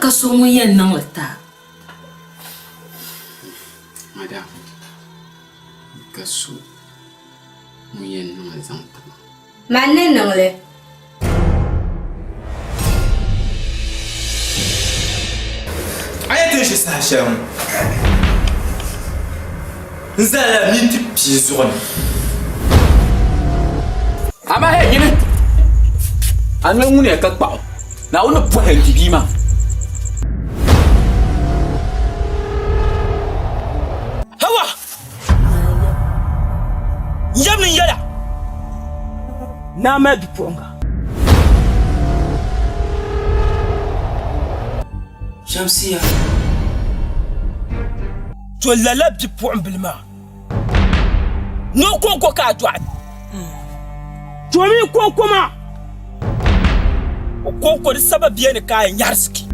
ka so ŋun yɛn niŋli ta. Madam, ka so ŋun yɛn niŋli zaŋ tiŋa. Man ni niŋli. A yɛ ti ʒi saha shɛli ŋɔ. N zala minti pii zuɣu ni. Ama he yini. An ŋun ya ka kpaɣu. Na wani pɔhɛ bibi ma. Hawa! Yam ni yɛla. Na ma bipuɣinga. Shamsiya. To lala bipuɣimbila maa. No konko ka dɔɣi. To mi konko maa. O konko di sababu yɛ ni ka nyɛrisiki.